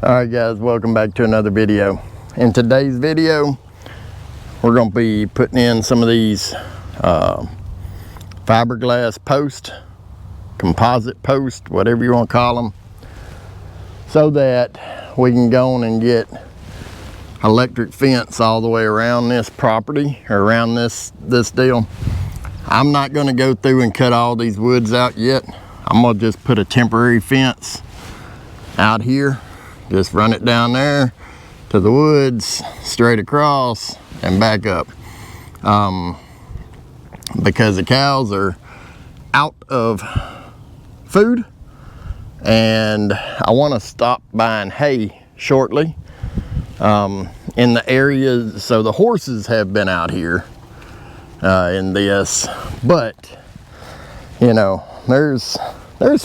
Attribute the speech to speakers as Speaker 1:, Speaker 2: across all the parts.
Speaker 1: Alright guys, welcome back to another video. In today's video, we're going to be putting in some of these fiberglass posts, composite posts, whatever you want to call them, so that we can go on and get electric fence all the way around this property, or around this deal. I'm not going to go through and cut all these woods out yet. I'm going to just put a temporary fence out here. Just run it down there to the woods, straight across and back up. Because the cows are out of food and I want to stop buying hay shortly in the area. So the horses have been out here in this, but you know, there's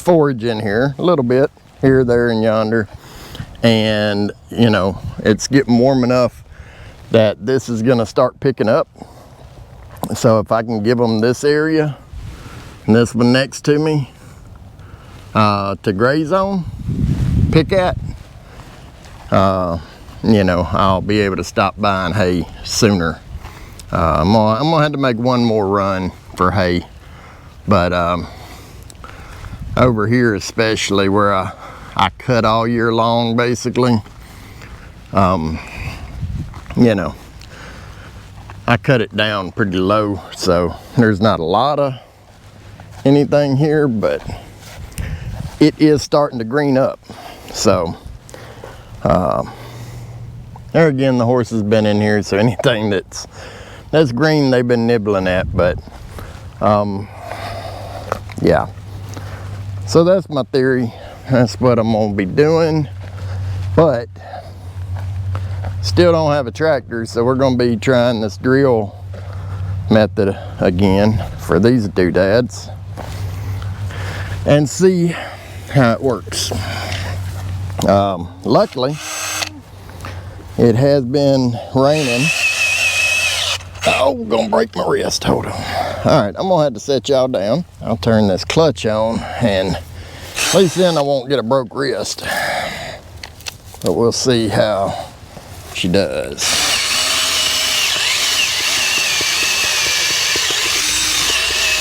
Speaker 1: forage in here a little bit here, there, and yonder. And you know, it's getting warm enough that this is going to start picking up. So if I can give them this area and this one next to me to graze on, pick at, you know, I'll be able to stop buying hay sooner. I'm gonna have to make one more run for hay, but over here especially, where I cut all year long basically, you know, I cut it down pretty low, so there's not a lot of anything here, but it is starting to green up. So there again, the horse has been in here, so anything that's green they've been nibbling at. But yeah, so that's my theory. That's what I'm gonna be doing, but still don't have a tractor, so we're gonna be trying this drill method again for these doodads and see how it works. Luckily, it has been raining. Oh, gonna break my wrist. Hold on. All right, I'm gonna have to set y'all down. I'll turn this clutch on, and at least then I won't get a broke wrist. But we'll see how she does.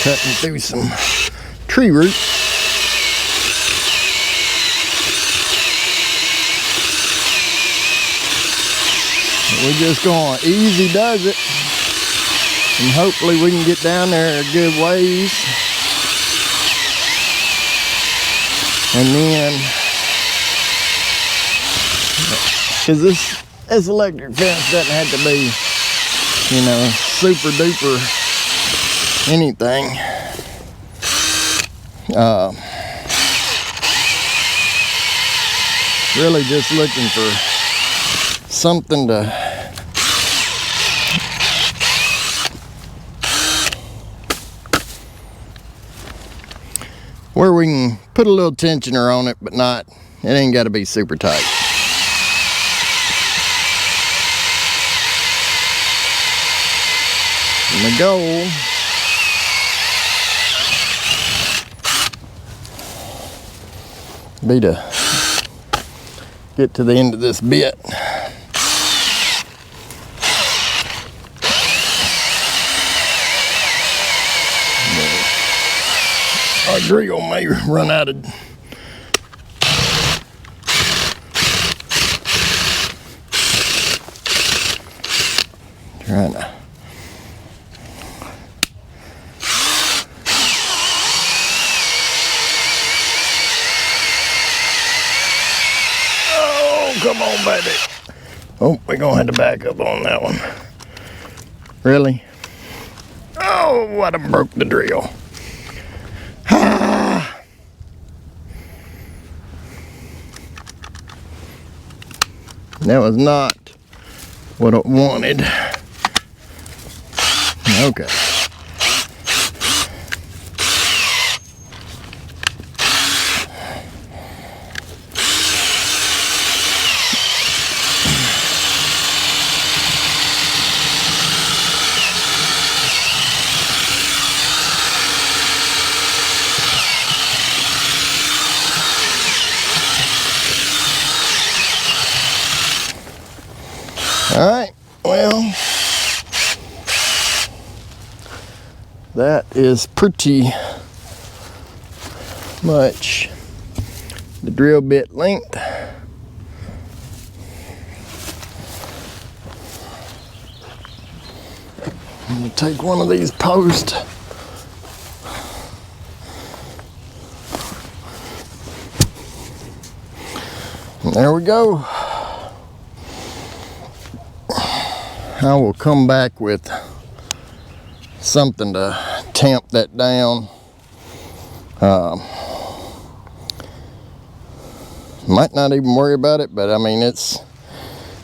Speaker 1: Cutting through some tree roots. We're just going easy does it, and hopefully we can get down there a good ways, and then, because this electric fence doesn't have to be, you know, super duper anything. Really just looking for something to where we can put a little tensioner on it, but not, it ain't got to be super tight. And the goal be to get to the end of this bit. Our drill may run out of trying to come on, baby. Oh, we're gonna have to back up on that one. Really? Oh, I done broke the drill. Ah. That was not what I wanted. Okay. All right, well, that is pretty much the drill bit length. I'm gonna take one of these posts. And there we go. I will come back with something to tamp that down. Might not even worry about it, but I mean it's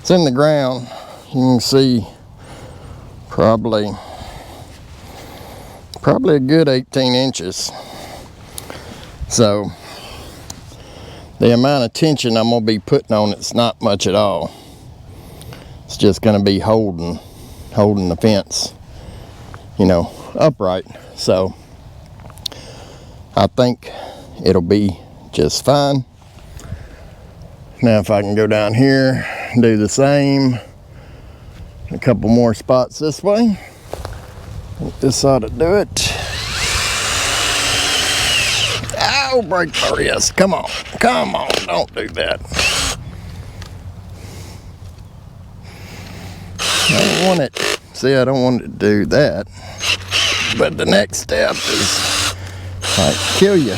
Speaker 1: in the ground. You can see probably a good 18 inches. So the amount of tension I'm gonna be putting on it's not much at all. It's just gonna be holding the fence, you know, upright. So I think it'll be just fine. Now if I can go down here and do the same, a couple more spots this way. I think this ought to do it. Ow, break my wrist. Come on, don't do that. I don't want it. See, I don't want it to do that. But the next step is like kill you.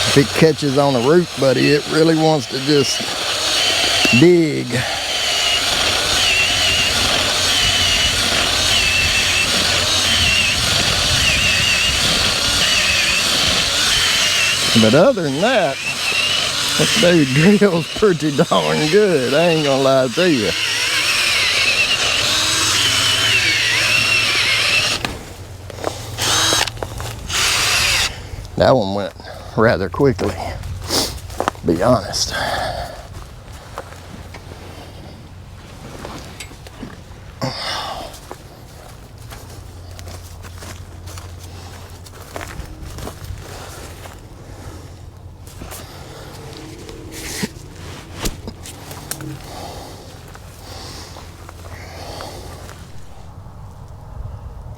Speaker 1: If it catches on a root, buddy, it really wants to just dig. But other than that, this dude drills pretty darn good. I ain't gonna lie to you. That one went rather quickly, to be honest.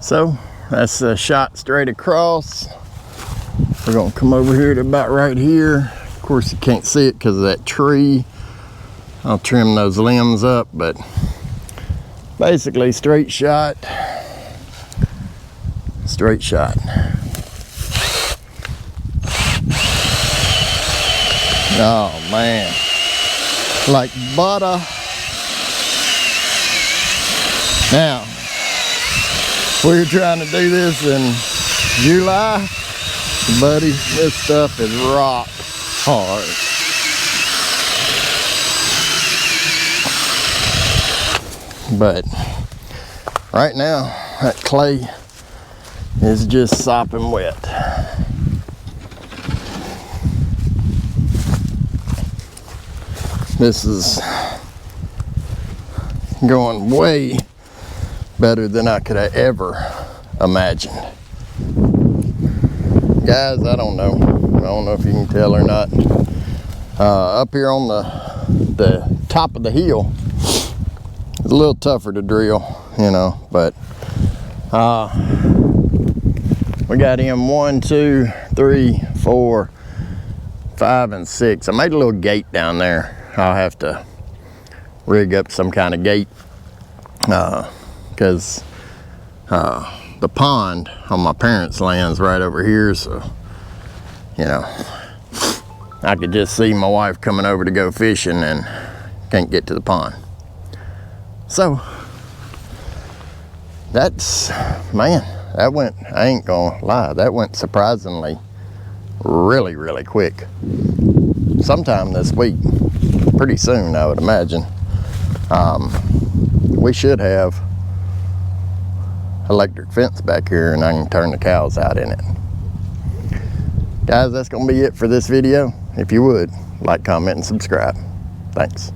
Speaker 1: So that's a shot straight across. We're gonna come over here to about right here. Of course you can't see it because of that tree. I'll trim those limbs up, but basically straight shot. Straight shot. Oh man, like butter. Now, we were trying to do this in July, buddy, this stuff is rock hard. But right now, that clay is just sopping wet. This is going way better than I could have ever imagined. Guys, I don't know if you can tell or not. Up here on the top of the hill, it's a little tougher to drill, you know, but we got in 1, 2, 3, 4, 5, and 6. I made a little gate down there. I'll have to rig up some kind of gate because the pond on my parents' land's right over here, so you know I could just see my wife coming over to go fishing and can't get to the pond. So that's, man, that went, I ain't gonna lie, that went surprisingly really quick. Sometime this week, pretty soon I would imagine. We should have electric fence back here and I can turn the cows out in it. Guys, that's gonna be it for this video. If you would, like, comment, and subscribe. Thanks.